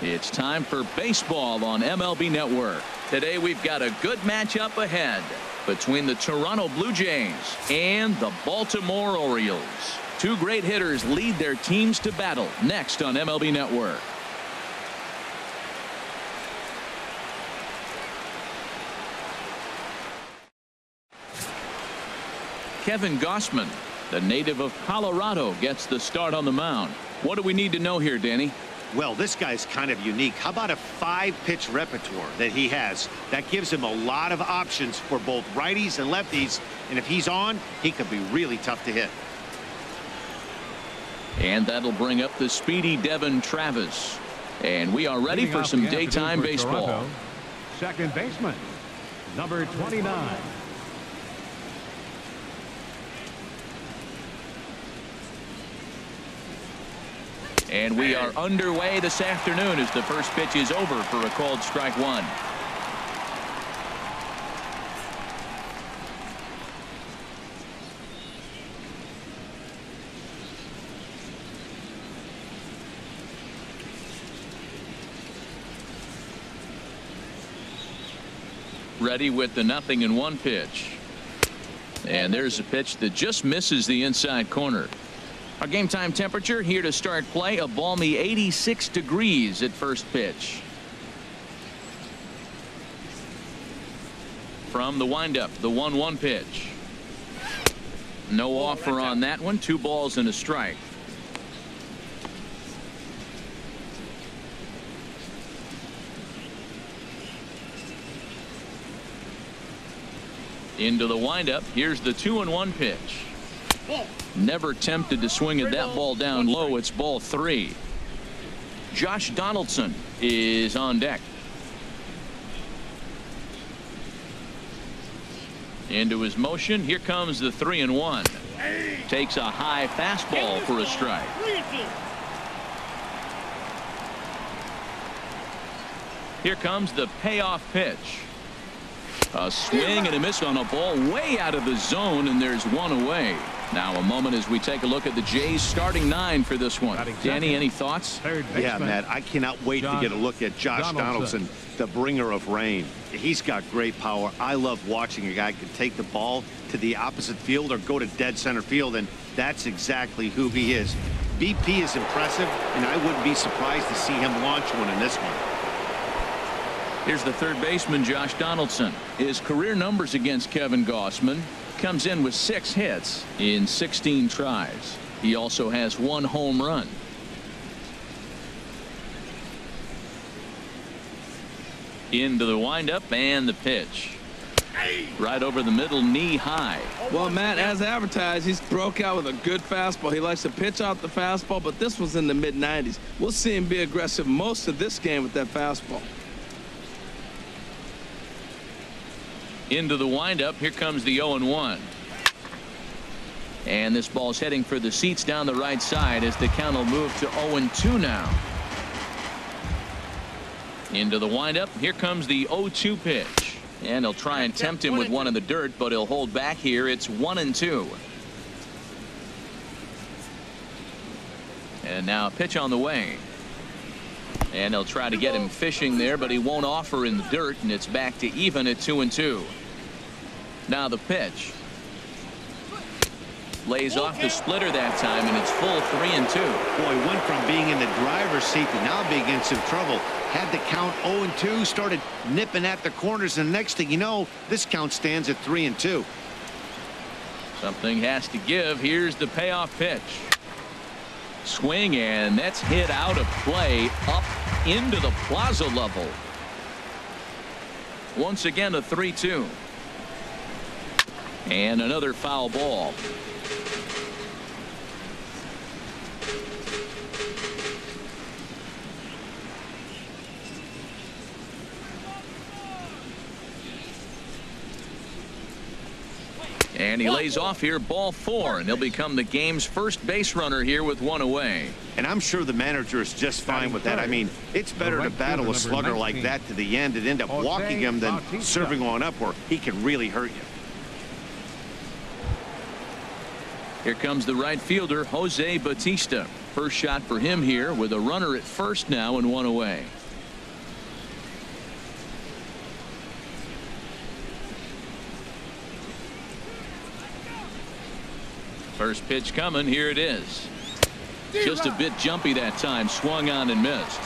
It's time for baseball on MLB Network. Today we've got a good matchup ahead between the Toronto Blue Jays and the Baltimore Orioles. Two great hitters lead their teams to battle next on MLB Network. Kevin Gausman, the native of Colorado, gets the start on the mound. What do we need to know here, Danny? Well, this guy's kind of unique. How about a 5-pitch repertoire that he has? That gives him a lot of options for both righties and lefties. And if he's on, he could be really tough to hit. And that'll bring up the speedy Devin Travis. And we are ready for some daytime baseball. Toronto, second baseman, number 29. And we are underway this afternoon as the first pitch is over for a called strike one. Ready with the 0-1 pitch. And there's a pitch that just misses the inside corner. Our game time temperature here to start play, a balmy 86 degrees at first pitch. From the windup, the 1-1 pitch. No offer on that one. 2 balls and a strike. Into the windup. Here's the 2-1 pitch. Never tempted to swing at that ball down low. It's ball 3. Josh Donaldson is on deck. Into his motion. Here comes the 3-1. Takes a high fastball for a strike. Here comes the payoff pitch. A swing and a miss on a ball way out of the zone, and there's one away. Now a moment as we take a look at the Jays starting 9 for this one. Danny, any thoughts? Yeah, Matt, I cannot wait to get a look at Josh Donaldson, the bringer of rain. He's got great power. I love watching a guy can take the ball to the opposite field or go to dead center field, and that's exactly who he is. BP is impressive, and I wouldn't be surprised to see him launch one in this one. Here's the third baseman, Josh Donaldson. His career numbers against Kevin Gausman: comes in with 6 hits in 16 tries. He also has 1 home run. Into the windup and the pitch. Right over the middle, knee high. Well, Matt, as advertised, he's broke out with a good fastball. He likes to pitch out the fastball, but this was in the mid-90s. We'll see him be aggressive most of this game with that fastball. Into the windup. Here comes the 0-1. And this ball's heading for the seats down the right side as the count will move to 0-2 now. Into the windup. Here comes the 0-2 pitch. And he'll try and tempt him with one in the dirt, but he'll hold back here. It's 1-2. And now a pitch on the way. And he'll try to get him fishing there, but he won't offer in the dirt, and it's back to even at 2-2. Now the pitch. Lays off the splitter that time, and it's full 3-2. Boy, went from being in the driver's seat to now being in some trouble. Had the count 0-2, started nipping at the corners, and next thing you know, this count stands at 3-2. Something has to give. Here's the payoff pitch. Swing, and that's hit out of play up into the plaza level. Once again, a 3-2. And another foul ball. And he lays off here, ball 4, and he'll become the game's first base runner here with 1 away. And I'm sure the manager is just fine with that. I mean, it's better to battle a slugger like that to the end and end up walking him than serving one up where he can really hurt you. Here comes the right fielder, Jose Bautista. First shot for him here with a runner at first now and one away. First pitch coming. Here it is. Just a bit jumpy that time. Swung on and missed.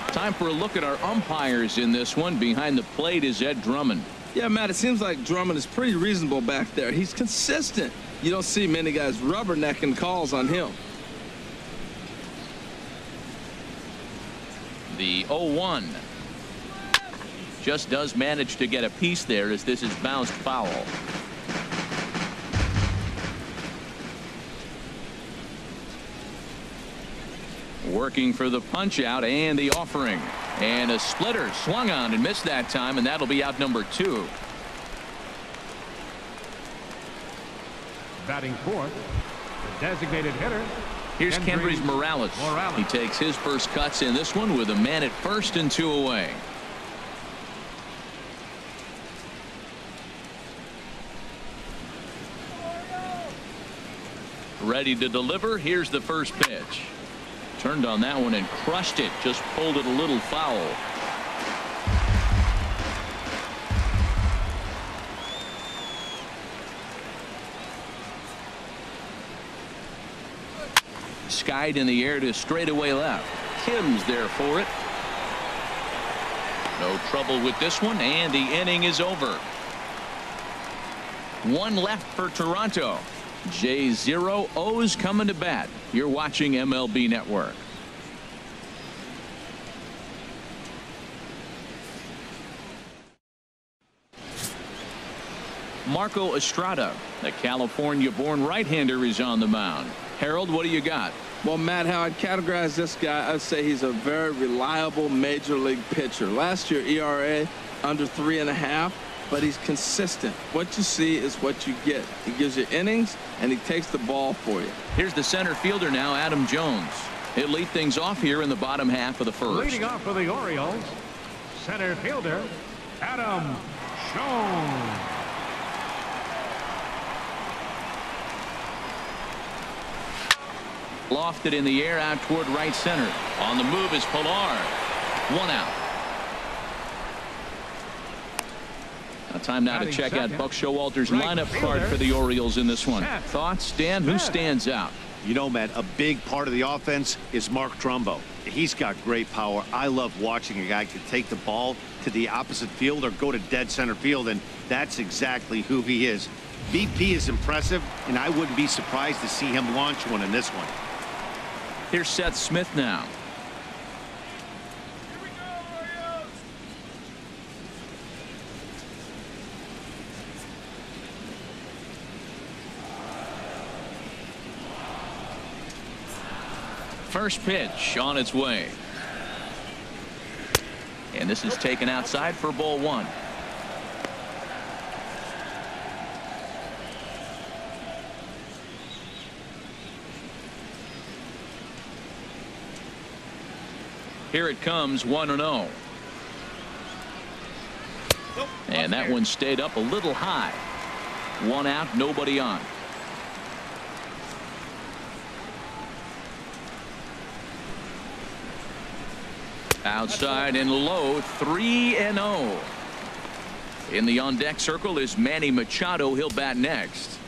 Time for a look at our umpires in this one. Behind the plate is Ed Drummond. Yeah, Matt, it seems like Drummond is pretty reasonable back there. He's consistent. You don't see many guys rubbernecking calls on him. The 0-1. Just does manage to get a piece there as this is bounced foul. Working for the punch out and the offering. And a splitter swung on and missed that time, and that'll be out number 2. Batting fourth, the designated hitter. Here's Kendrys Morales. He takes his first cuts in this one with a man at first and 2 away. Ready to deliver. Here's the first pitch. Turned on that one and crushed it. Just pulled it a little foul. Skied in the air to straightaway left. Tim's there for it. No trouble with this one, and the inning is over. 1 left for Toronto. J0 O's coming to bat. You're watching MLB Network. Marco Estrada, the California-born right-hander, is on the mound. Harold, what do you got? Well, Matt, how I'd categorize this guy, I'd say he's a very reliable major league pitcher. Last year, ERA under 3.5. But he's consistent. What you see is what you get. He gives you innings, and he takes the ball for you. Here's the center fielder now, Adam Jones. He'll lead things off here in the bottom half of the first. Leading off for the Orioles, center fielder, Adam Jones. Lofted in the air out toward right center. On the move is Pilar. 1 out. Time now to check out Buck Showalter's lineup card for the Orioles in this one. Thoughts, Dan? Who stands out? You know, Matt, a big part of the offense is Mark Trumbo. He's got great power. I love watching a guy can take the ball to the opposite field or go to dead center field, and that's exactly who he is. BP is impressive, and I wouldn't be surprised to see him launch one in this one. Here's Seth Smith now. First pitch on its way. And this is taken outside for ball 1. Here it comes, 1-0. And that one stayed up a little high. 1 out, nobody on. Outside and low, 3-0. In the on deck circle is Manny Machado. He'll bat next.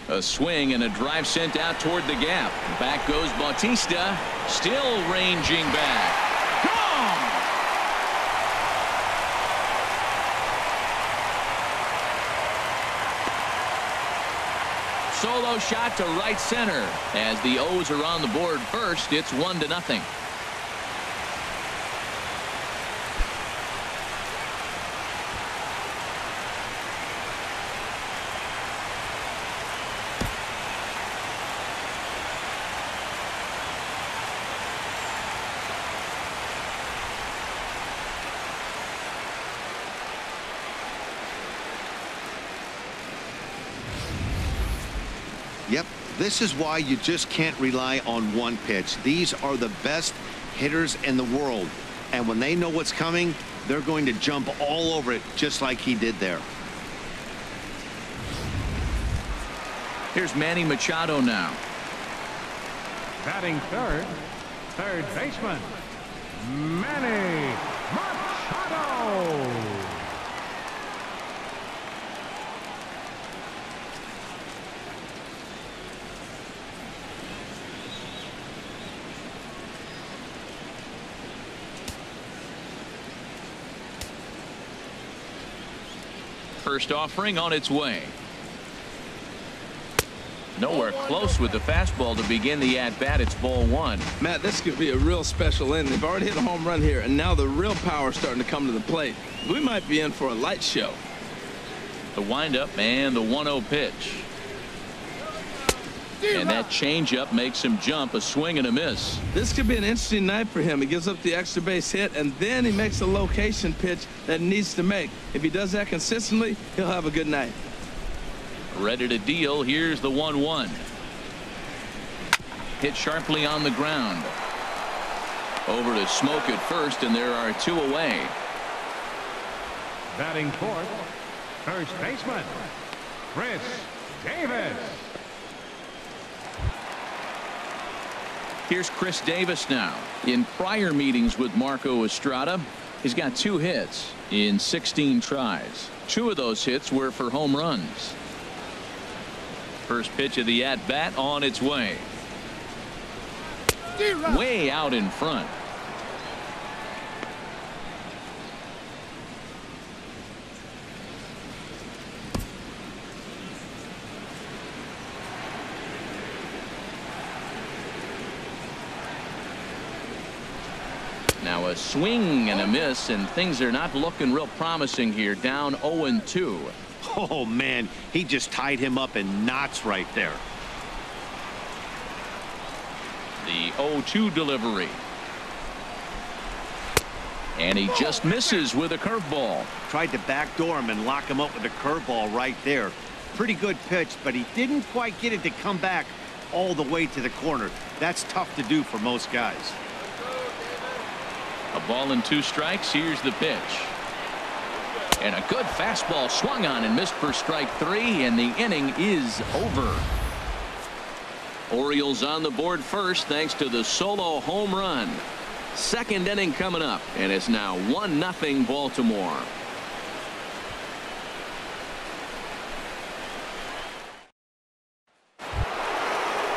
A swing and a drive sent out toward the gap. Back goes Bautista, still ranging back. Gone! Solo shot to right center. As the O's are on the board first, it's 1-0. Yep, this is why you just can't rely on one pitch. These are the best hitters in the world, And when they know what's coming, they're going to jump all over it just like he did there. Here's Manny Machado now. Batting third, third baseman, Manny Machado. First offering on its way. Nowhere close with the fastball to begin the at-bat. It's ball one. Matt, this could be a real special inning. They've already hit a home run here, and now the real power is starting to come to the plate. We might be in for a light show. The windup and the 1-0 pitch. And that changeup makes him jump. A swing and a miss. This could be an interesting night for him. He gives up the extra base hit, and then he makes a location pitch that he needs to make. If he does that consistently, he'll have a good night. Ready to deal. Here's the 1-1. Hit sharply on the ground. Over to Smoke at first, and there are two away. Batting fourth, first baseman, Chris Davis. Here's Chris Davis now. In prior meetings with Marco Estrada, he's got 2 hits in 16 tries. 2 of those hits were for home runs. First pitch of the at-bat on its way. Way out in front. Now a swing and a miss, and things are not looking real promising here. Down 0-2. Oh, man, he just tied him up in knots right there. The 0-2 delivery. And he just misses with a curveball. Tried to backdoor him and lock him up with a curveball right there. Pretty good pitch, but he didn't quite get it to come back all the way to the corner. That's tough to do for most guys. A ball and 2 strikes. Here's the pitch. And a good fastball swung on and missed for strike 3, and the inning is over. Orioles on the board first thanks to the solo home run. Second inning coming up, and it's now 1-0 Baltimore.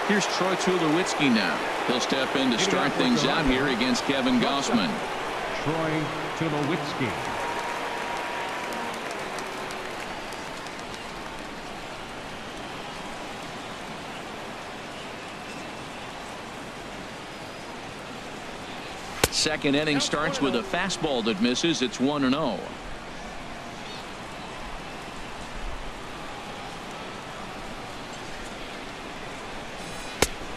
Here's Troy Tulowitzki now. He'll step in to start things out here against Kevin Gausman. Troy Tulowitzki. Second inning starts with a fastball that misses. It's 1-0.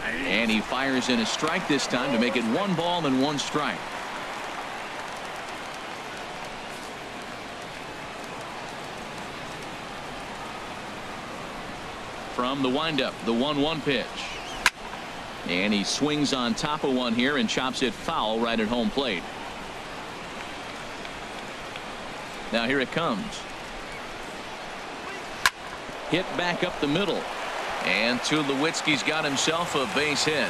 And he fires in a strike this time to make it 1 ball and 1 strike. From the windup, the 1-1 pitch. And he swings on top of one here and chops it foul right at home plate. Now here it comes. Hit back up the middle. And Tulowitzki's got himself a base hit.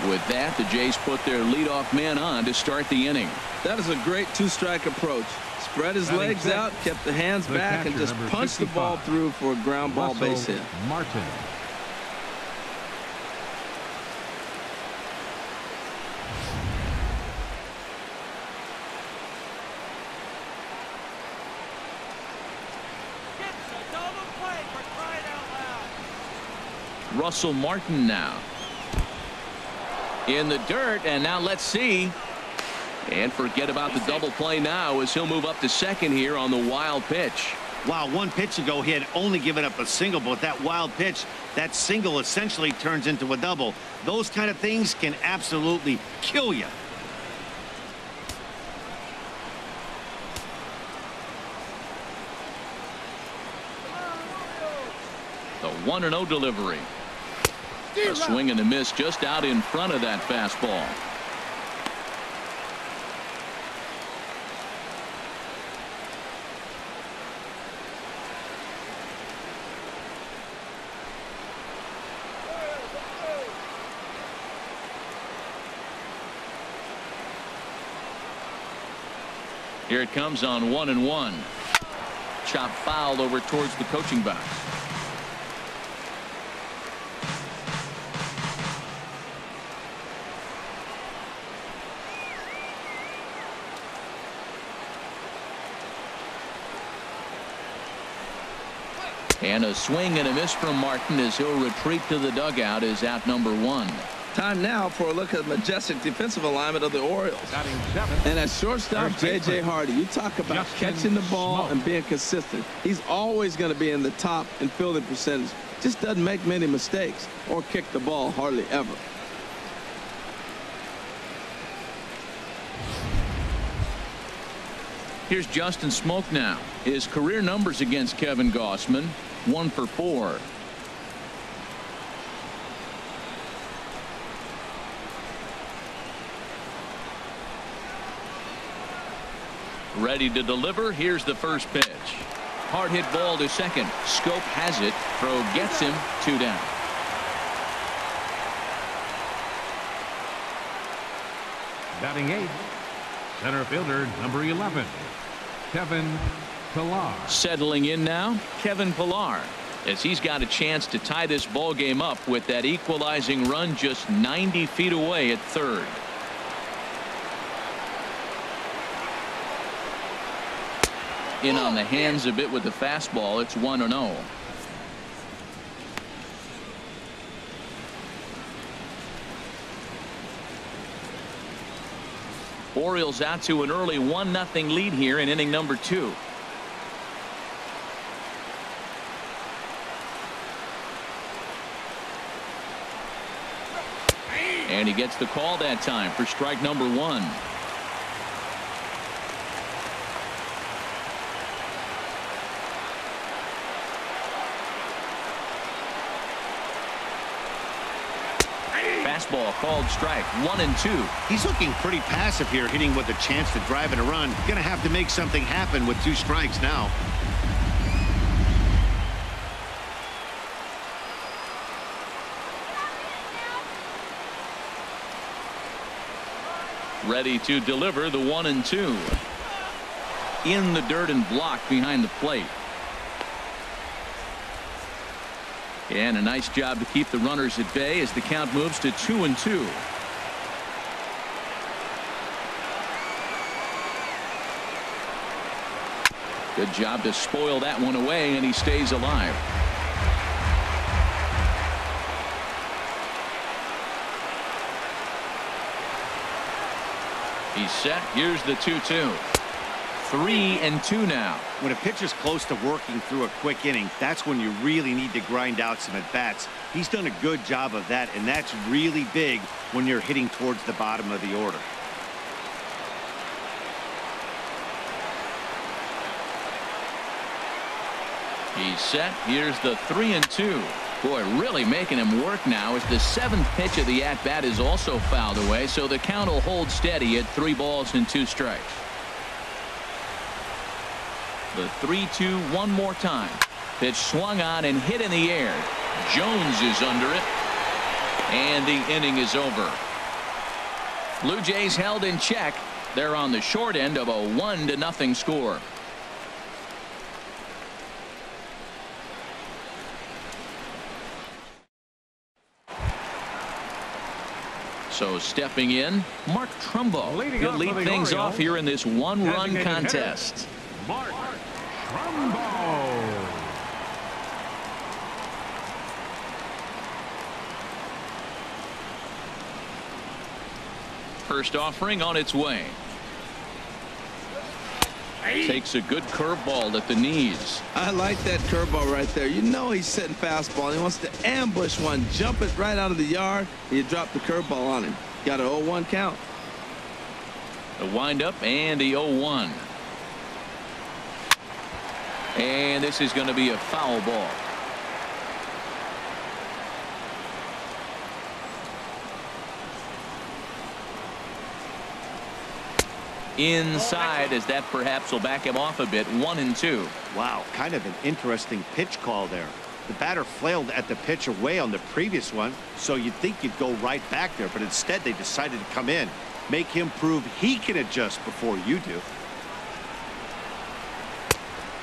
With that, the Jays put their leadoff man on to start the inning. That is a great 2-strike approach. Spread his legs out, kept the hands back, and just punched the ball through for a ground ball base hit. Martin. Russell Martin now in the dirt, and now let's see. And forget about the double play now as he'll move up to second here on the wild pitch. Wow, 1 pitch ago he had only given up a single, but that wild pitch, that single essentially turns into a double. Those kind of things can absolutely kill you. The 1-0 delivery. A swing and a miss just out in front of that fastball. Here it comes on 1-1. Chop foul over towards the coaching box. And a swing and a miss from Martin as he'll retreat to the dugout as out number 1. Time now for a look at the majestic defensive alignment of the Orioles. And at shortstop, J.J. Hardy. You talk about catching the ball and being consistent. He's always going to be in the top in fielding percentage. Just doesn't make many mistakes or kick the ball hardly ever. Here's Justin Smoke now. His career numbers against Kevin Gausman, 1 for 4. Ready to deliver. Here's the first pitch. Hard hit ball to second. Scope has it. Throw gets him. 2 down. Batting 8th, center fielder number 11, Kevin Pillar. Settling in now, Kevin Pillar, as he's got a chance to tie this ball game up with that equalizing run just 90 feet away at third. In on the hands a bit with the fastball. It's 1-0. Orioles out to an early 1-0 lead here in inning number 2. And he gets the call that time for strike number 1. Fastball called strike. 1-2. He's looking pretty passive here, hitting with a chance to drive and a run. Gonna have to make something happen with 2 strikes now. Ready to deliver the 1-2. In the dirt and blocked behind the plate. And a nice job to keep the runners at bay as the count moves to 2-2. Good job to spoil that one away, and he stays alive. He's set. Here's the 2-2. 3-2 now. When a pitcher's close to working through a quick inning, that's when you really need to grind out some at-bats. He's done a good job of that, and that's really big when you're hitting towards the bottom of the order. He's set. Here's the 3-2. Boy, really making him work now as the 7th pitch of the at-bat is also fouled away, so the count will hold steady at 3 balls and 2 strikes. The 3-2 one more time. Pitch swung on and hit in the air. Jones is under it. And the inning is over. Blue Jays held in check. They're on the short end of a 1-0 score. So stepping in, Mark Trumbo. He'll lead things off here in this 1-run contest. Mark Trumbo. First offering on its way. Takes a good curveball at the knees. I like that curveball right there. You know he's setting fastball. He wants to ambush one, jump it right out of the yard. You drop the curveball on him. Got an 0-1 count. The windup and the 0-1. And this is going to be a foul ball. Inside, as that perhaps will back him off a bit. 1-2. Wow, kind of an interesting pitch call there. The batter flailed at the pitch away on the previous one, so you'd think you'd go right back there, but instead they decided to come in, make him prove he can adjust before you do.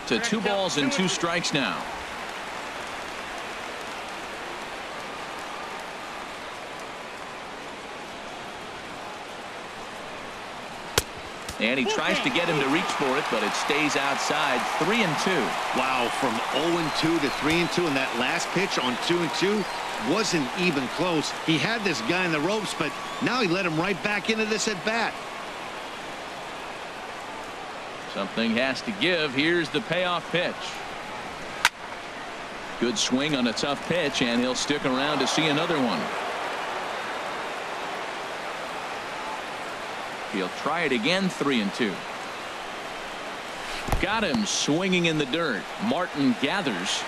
to 2 balls and 2 strikes now. And he tries to get him to reach for it, but it stays outside. 3-2. Wow, from 0-2 to 3-2, and that last pitch on 2-2 wasn't even close. He had this guy in the ropes, but now he let him right back into this at bat. Something has to give. Here's the payoff pitch. Good swing on a tough pitch, and he'll stick around to see another one. He'll try it again. 3-2. Got him swinging in the dirt. Martin gathers,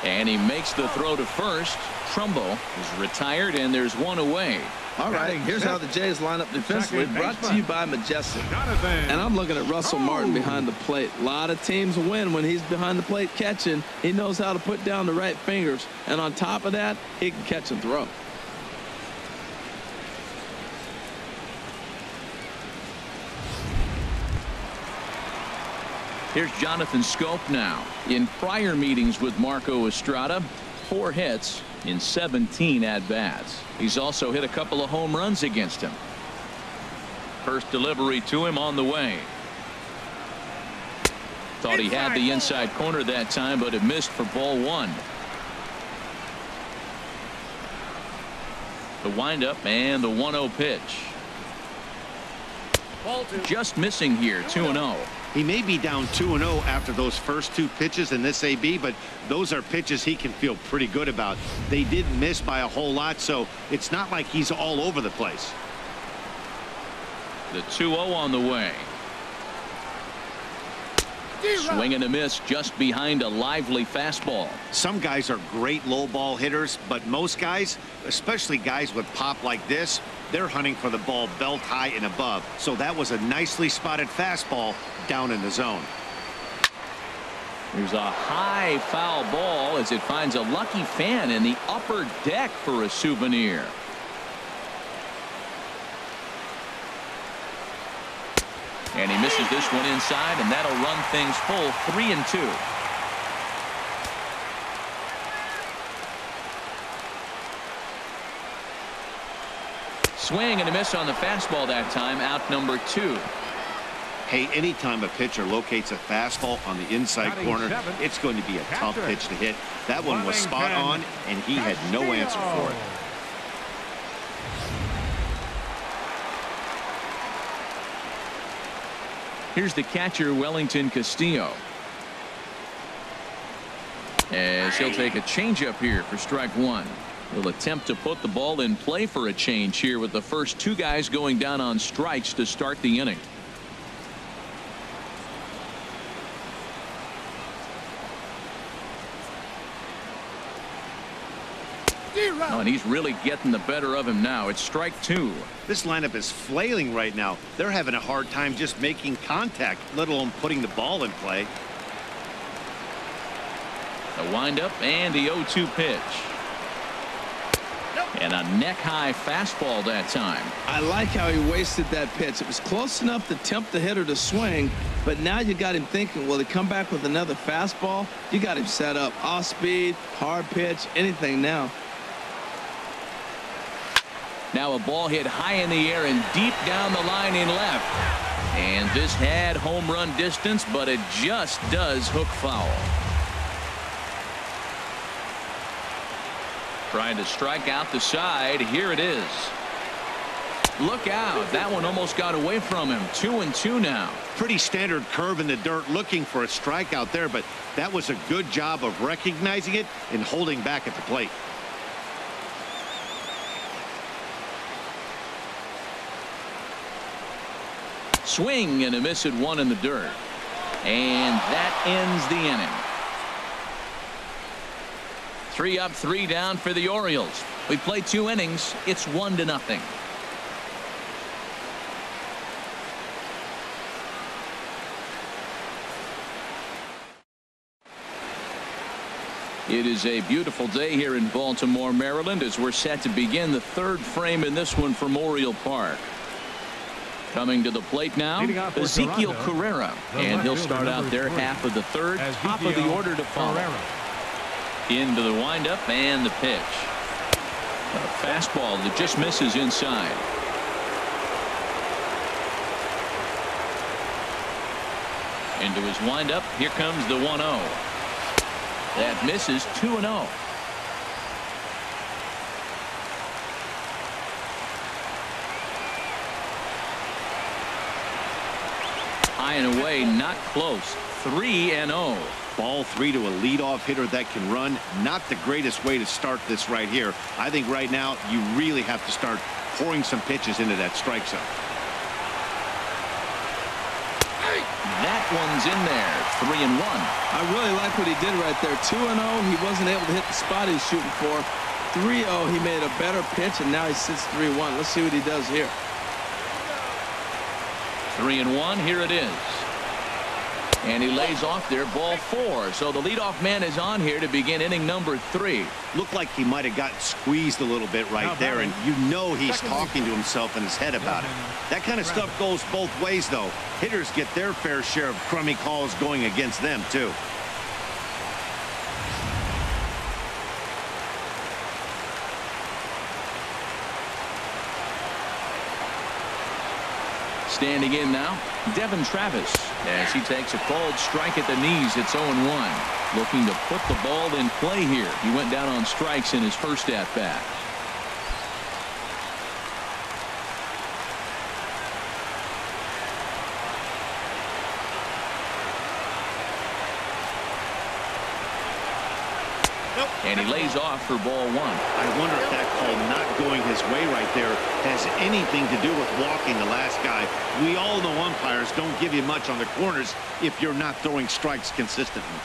and he makes the throw to first. Trumbo is retired, and there's one away. All right, here's how the Jays line up defensively. Brought to you by Majestic. And I'm looking at Russell Martin behind the plate. A lot of teams win when he's behind the plate catching. He knows how to put down the right fingers, and on top of that, he can catch and throw. Here's Jonathan Scope now. In prior meetings with Marco Estrada, 4 hits in 17 at-bats. He's also hit a couple of home runs against him. First delivery to him on the way. Thought he had the inside corner that time, but it missed for ball 1. The windup and the 1-0 pitch. Just missing here. 2-0. He may be down 2-0 after those first 2 pitches in this AB, but those are pitches he can feel pretty good about. They did miss by a whole lot, so it's not like he's all over the place. The 2-0 on the way. Swing and a miss just behind a lively fastball. Some guys are great low ball hitters, but most guys, especially guys with pop like this, they're hunting for the ball belt high and above. So that was a nicely spotted fastball down in the zone. There's a high foul ball as it finds a lucky fan in the upper deck for a souvenir. And he misses this one inside, and that'll run things full. 3-2. Swing and a miss on the fastball that time. Out number 2. Hey, anytime a pitcher locates a fastball on the inside corner, it's going to be a tough pitch to hit. That one was spot on, and he had no answer for it. Here's the catcher, Wellington Castillo, as he'll take a changeup here for strike 1. He'll attempt to put the ball in play for a change here with the first 2 guys going down on strikes to start the inning. Oh, and he's really getting the better of him now. It's strike 2. This lineup is flailing right now. They're having a hard time just making contact, let alone putting the ball in play. The windup and the 0-2 pitch. And a neck-high fastball that time. I like how he wasted that pitch. It was close enough to tempt the hitter to swing, but now you got him thinking, will he come back with another fastball? You got him set up. Off speed, hard pitch, anything now. Now a ball hit high in the air and deep down the line in left. And this had home run distance, but it just does hook foul. Trying to strike out the side. Here it is. Look out. That one almost got away from him. 2-2 now. Pretty standard curve in the dirt, looking for a strikeout there, but that was a good job of recognizing it and holding back at the plate. Swing and a miss at 1 in the dirt. And that ends the inning. 3 up, 3 down for the Orioles. We played 2 innings. It's 1-0. It is a beautiful day here in Baltimore, Maryland, as we're set to begin the 3rd frame in this one from Oriole Park. Coming to the plate now, Ezekiel Carrera, and he'll start out there half of the third, top of the order to follow. Into the windup and the pitch. A fastball that just misses inside. Into his windup, here comes the 1-0. That misses 2-0. High and away, not close. 3-0. Ball 3 to a leadoff hitter that can run. Not the greatest way to start this right here. I think right now you really have to start pouring some pitches into that strike zone. That one's in there. 3-1. I really like what he did right there. 2-0. He wasn't able to hit the spot he's shooting for. 3-0. He made a better pitch, and now he sits 3-1. Let's see what he does here. 3-1. Here it is. And he lays off there, ball 4. So the leadoff man is on here to begin inning number 3. Looked like he might have gotten squeezed a little bit right there, and you know he's talking to himself in his head about it. That kind of stuff goes both ways, though. Hitters get their fair share of crummy calls going against them, too. Standing in now, Devin Travis, as he takes a called strike at the knees. It's 0-1. Looking to put the ball in play here. He went down on strikes in his first at-bat. And he lays off for ball 1. I wonder if that call not going his way right there has anything to do with walking the last guy. We all know umpires don't give you much on the corners if you're not throwing strikes consistently.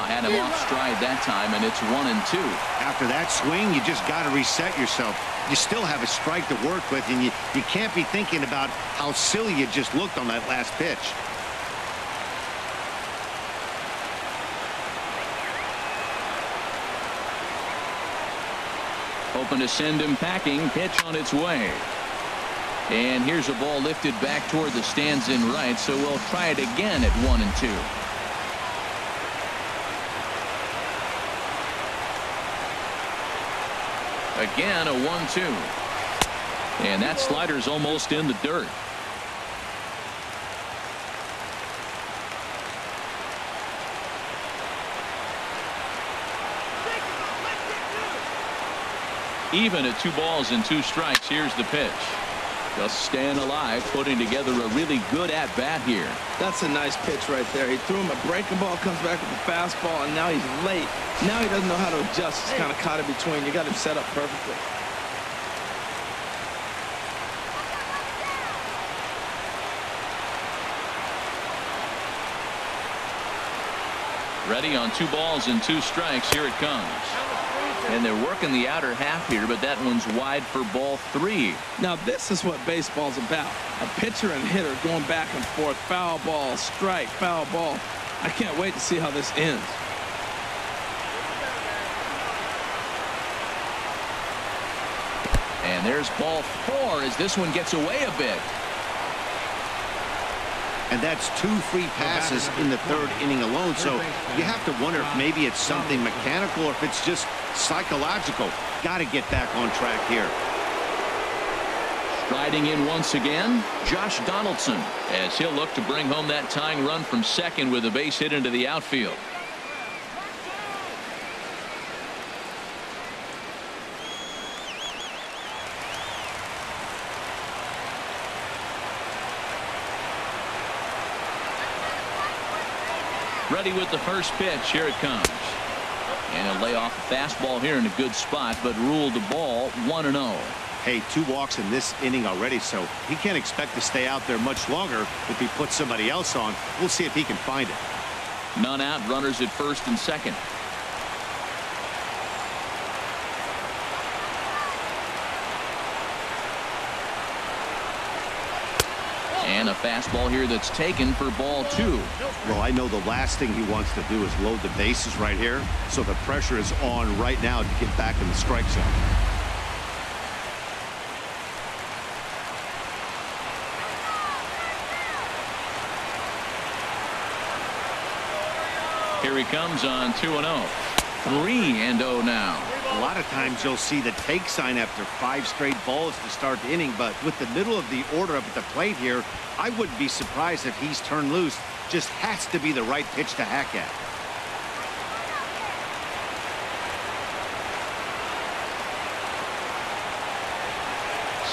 Had him off stride that time, and it's 1-2. After that swing, you just got to reset yourself. You still have a strike to work with, and you can't be thinking about how silly you just looked on that last pitch. Hoping to send him packing. Pitch on its way. And here's a ball lifted back toward the stands in right, so we'll try it again at 1-2. Again, a 1-2. And that slider's almost in the dirt. Even at 2 balls and 2 strikes. Here's the pitch. Just staying alive, putting together a really good at-bat here. That's a nice pitch right there. He threw him a breaking ball, comes back with a fastball, and now he's late. Now he doesn't know how to adjust. He's kind of caught in between. You got him set up perfectly. Ready on 2 balls and 2 strikes. Here it comes. And they're working the outer half here, but that one's wide for ball 3. Now this is what baseball's about. A pitcher and hitter going back and forth. Foul ball, strike, foul ball. I can't wait to see how this ends. And there's ball 4 as this one gets away a bit. And that's 2 free passes in the 3rd inning alone. So you have to wonder if maybe it's something mechanical or if it's just psychological. Got to get back on track here. Striding in once again, Josh Donaldson, as he'll look to bring home that tying run from second with a base hit into the outfield. Ready with the first pitch. Here it comes. And he'll lay off a fastball here in a good spot, but ruled the ball 1-0. Hey, 2 walks in this inning already, so he can't expect to stay out there much longer if he puts somebody else on. We'll see if he can find it. None out, runners at first and second. And a fastball here that's taken for ball 2. Well, I know the last thing he wants to do is load the bases right here, so the pressure is on right now to get back in the strike zone. Here he comes on 2-0. 3-0 now. A lot of times you'll see the take sign after 5 straight balls to start the inning, but with the middle of the order up at the plate here, I wouldn't be surprised if he's turned loose. Just has to be the right pitch to hack at.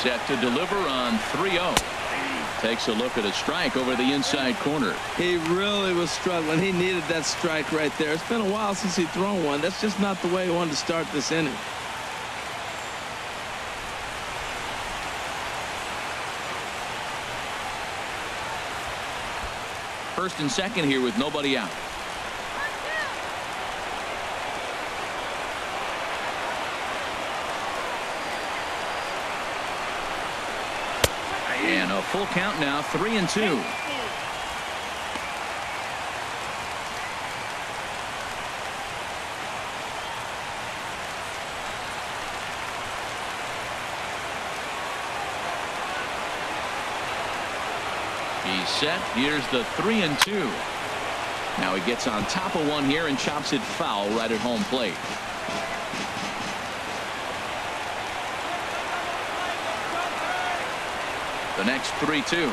Set to deliver on 3-0. Takes a look at a strike over the inside corner. He really was struggling. He needed that strike right there. It's been a while since he's thrown one. That's just not the way he wanted to start this inning. First and second here with nobody out. And a full count now, 3-2. He's set. Here's the 3-2. Now he gets on top of one here and chops it foul right at home plate. The next 3-2.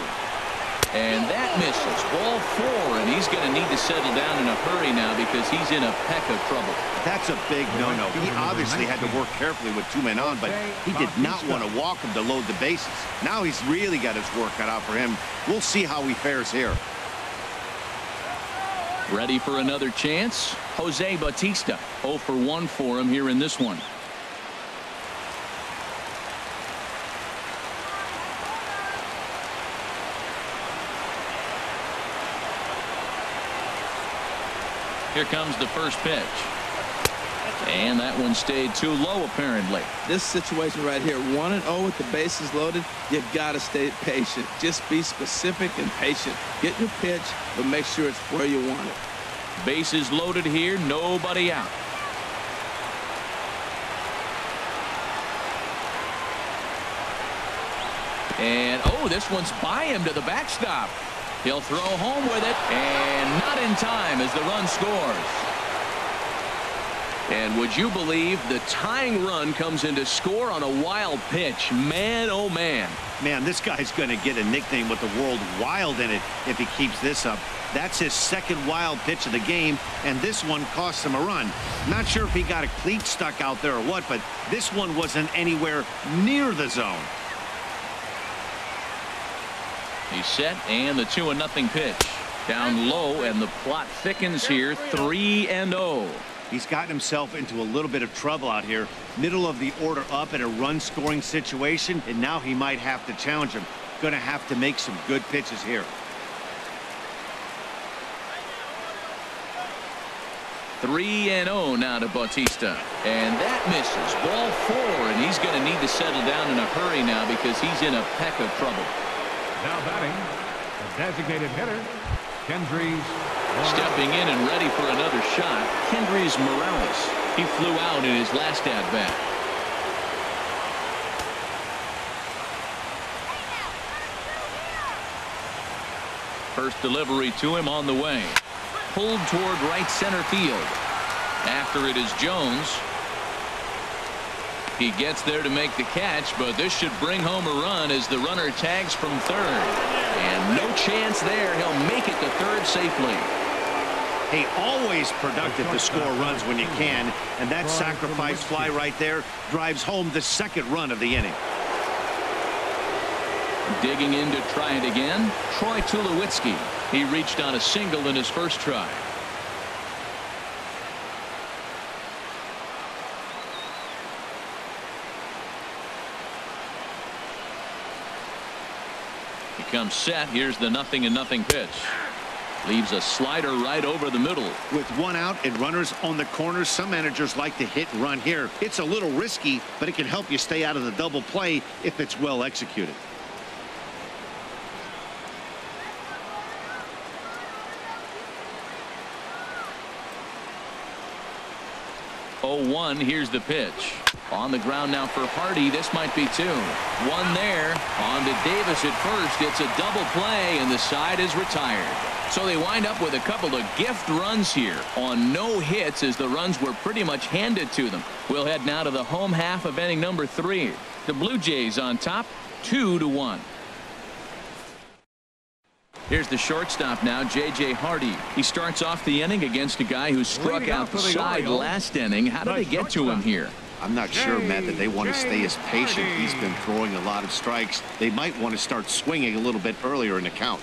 And that misses. Ball 4, and he's going to need to settle down in a hurry now because he's in a peck of trouble. That's a big no-no. He obviously had to work carefully with 2 men on, but he did not want to walk him to load the bases. Now he's really got his work cut out for him. We'll see how he fares here. Ready for another chance? Jose Bautista. 0 for 1 for him here in this one. Here comes the first pitch. And that one stayed too low, apparently. This situation right here, 1-0 with the bases loaded, you got to stay patient. Just be specific and patient. Get your pitch, but make sure it's where you want it. Bases loaded here, nobody out. And, oh, this one's by him to the backstop. He'll throw home with it, and not in time as the run scores. And would you believe the tying run comes in to score on a wild pitch? Man, oh man. Man, this guy's going to get a nickname with the word wild in it if he keeps this up. That's his second wild pitch of the game, and this one cost him a run. Not sure if he got a cleat stuck out there or what, but this one wasn't anywhere near the zone. He's set, and the 2-0 pitch. Down low, and the plot thickens here, 3-0. He's gotten himself into a little bit of trouble out here. Middle of the order up in a run-scoring situation, and now he might have to challenge him. Going to have to make some good pitches here. 3-0 now to Bautista. And that misses. Ball 4, and he's going to need to settle down in a hurry now because he's in a peck of trouble. Now batting, the designated hitter, Kendrys. Stepping in and ready for another shot, Kendrys Morales. He flew out in his last at-bat. First delivery to him on the way. Pulled toward right center field. After it is Jones. He gets there to make the catch, but this should bring home a run as the runner tags from third. And no chance there. He'll make it to third safely. Hey, always productive to score runs when you can, and that sacrifice fly right there drives home the second run of the inning. Digging in to try it again, Troy Tulowitzki. He reached on a single in his first try. He comes set. Here's the 0-0 pitch. Leaves a slider right over the middle. With one out and runners on the corners, some managers like to hit and run here. It's a little risky, but it can help you stay out of the double play if it's well executed. 0-1. Here's the pitch. On the ground now for Hardy. This might be two. One there. On to Davis at first. It's a double play, and the side is retired. So they wind up with a couple of gift runs here on no hits, as the runs were pretty much handed to them. We'll head now to the home half of inning number 3. The Blue Jays on top, 2-1. Here's the shortstop now, J.J. Hardy. He starts off the inning against a guy who struck out the side last inning. How did they get to him here? I'm not sure, Matt, that they want to stay as patient. He's been throwing a lot of strikes. They might want to start swinging a little bit earlier in the count.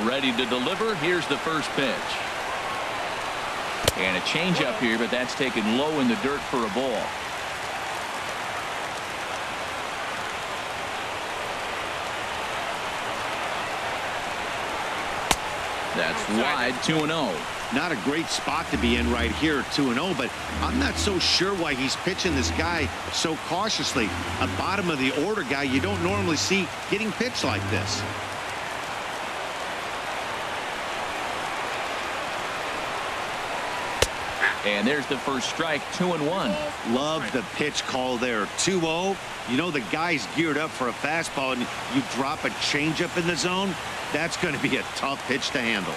Ready to deliver. Here's the first pitch. And a changeup here, but that's taken low in the dirt for a ball. That's wide, 2-0. Not a great spot to be in right here, 2-0, but I'm not so sure why he's pitching this guy so cautiously. A bottom of the order guy you don't normally see getting pitched like this. And there's the first strike, 2-1. Love the pitch call there. 2-0. You know the guy's geared up for a fastball, and you drop a changeup in the zone. That's going to be a tough pitch to handle.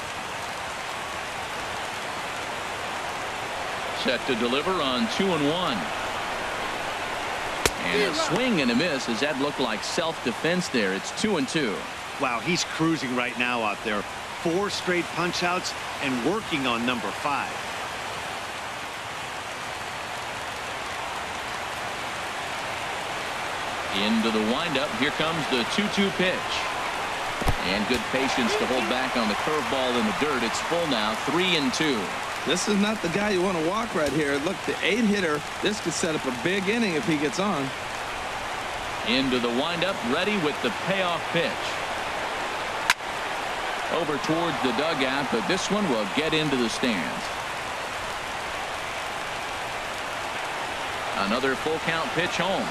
Set to deliver on 2-1. And a swing and a miss, as that looked like self-defense there. It's 2-2. Wow, he's cruising right now out there. 4 straight punch-outs and working on number 5. Into the windup. Here comes the 2-2 pitch. And good patience to hold back on the curveball in the dirt. It's full now, 3-2. This is not the guy you want to walk right here. Look, the 8-hitter, this could set up a big inning if he gets on. Into the windup, ready with the payoff pitch. Over towards the dugout, but this one will get into the stands. Another full count pitch home.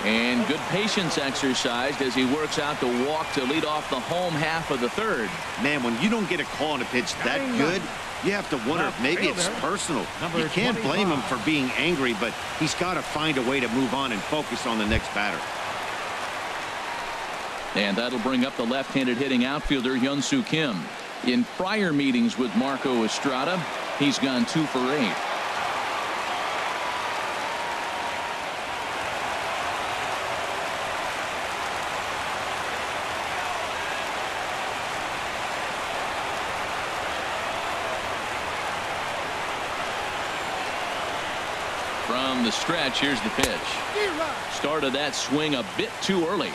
And good patience exercised as he works out the walk to lead off the home half of the 3rd. Man, when you don't get a call on a pitch that good, you have to wonder if maybe it's personal. You can't blame him for being angry, but he's got to find a way to move on and focus on the next batter. And that'll bring up the left-handed hitting outfielder Hyun-Soo Kim. In prior meetings with Marco Estrada, he's gone 2 for 8. From the stretch, here's the pitch. Started that swing a bit too early.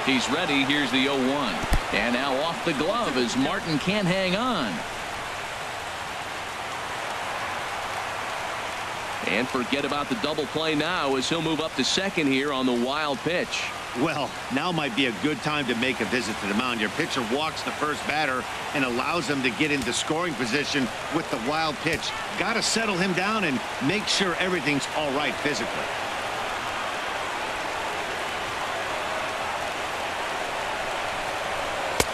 He's ready. Here's the 0-1. And now off the glove as Martin can't hang on. And forget about the double play now as he'll move up to second here on the wild pitch. Well, now might be a good time to make a visit to the mound. Your pitcher walks the first batter and allows him to get into scoring position with the wild pitch. Got to settle him down and make sure everything's all right physically.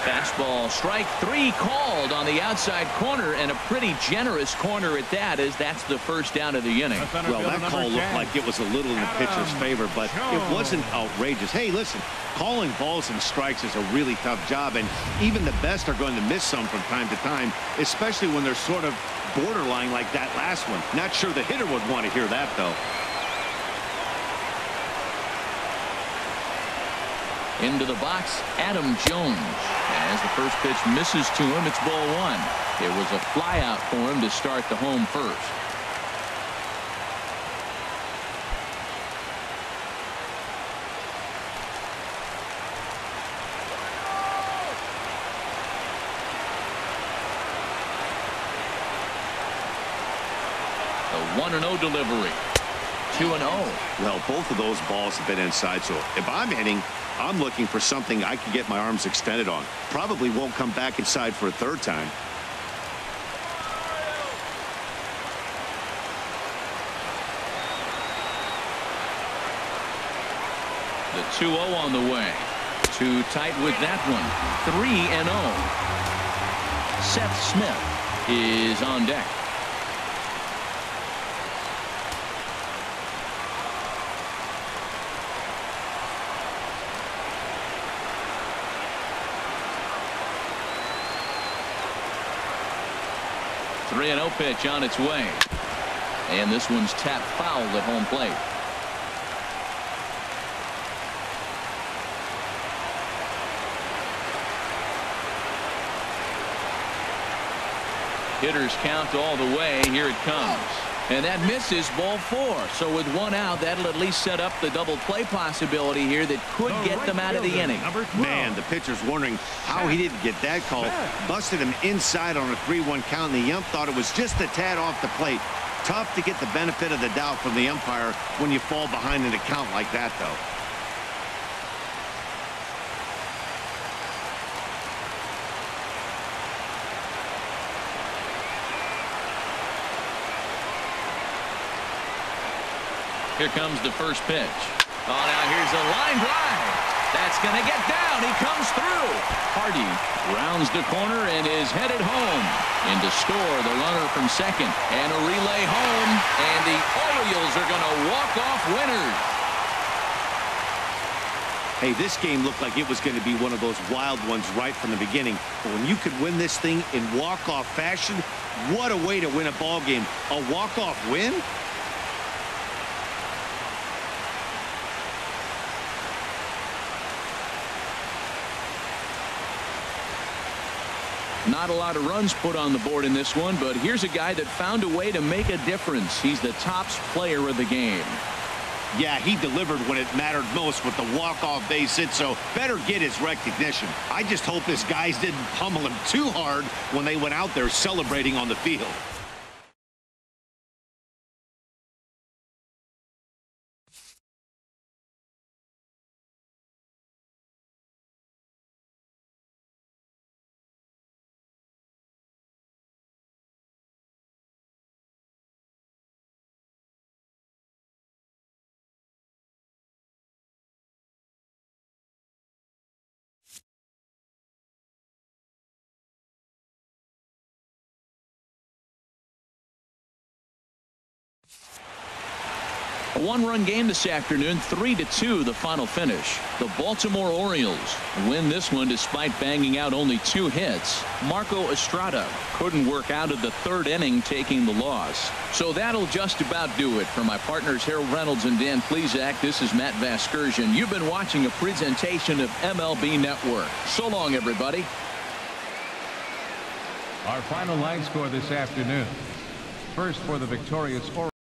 Fastball, strike 3 called on the outside corner, and a pretty generous corner at that, as that's the first down of the inning. Well, that call looked like it was a little in the pitcher's favor, but it wasn't outrageous. Hey, listen, calling balls and strikes is a really tough job, and even the best are going to miss some from time to time, especially when they're sort of borderline like that last one. Not sure the hitter would want to hear that, though. Into the box, Adam Jones. As the first pitch misses to him, it's ball 1. It was a fly out for him to start the home first. The 1-0 delivery. 2-0. Well, both of those balls have been inside, so if I'm hitting, I'm looking for something I can get my arms extended on. Probably won't come back inside for a third time. The 2-0 on the way. Too tight with that one. 3-0. Seth Smith is on deck. The 3-0 pitch on its way. And this one's tapped foul at home plate. Hitters count all the way. Here it comes. And that misses, ball 4. So with one out, that'll at least set up the double play possibility here that could get them out of the inning. Man, the pitcher's wondering how he didn't get that call. Busted him inside on a 3-1 count, and the ump thought it was just a tad off the plate. Tough to get the benefit of the doubt from the umpire when you fall behind in a count like that, though. Here comes the first pitch. Oh, now here's a line drive. That's going to get down. He comes through. Hardy rounds the corner and is headed home. In to score the runner from second. And a relay home. And the Orioles are going to walk off winners. Hey, this game looked like it was going to be one of those wild ones right from the beginning. But when you could win this thing in walk-off fashion, what a way to win a ball game. A walk-off win? Not a lot of runs put on the board in this one, but here's a guy that found a way to make a difference. He's the top player of the game. Yeah, he delivered when it mattered most with the walk-off base hit, so better get his recognition. I just hope his guys didn't pummel him too hard when they went out there celebrating on the field. A one-run game this afternoon, 3-2 the final finish. The Baltimore Orioles win this one despite banging out only 2 hits. Marco Estrada couldn't work out of the 3rd inning, taking the loss. So that'll just about do it. For my partners Harold Reynolds and Dan Plesac, this is Matt Vasgersian. You've been watching a presentation of MLB Network. So long, everybody. Our final line score this afternoon. First for the victorious Orioles.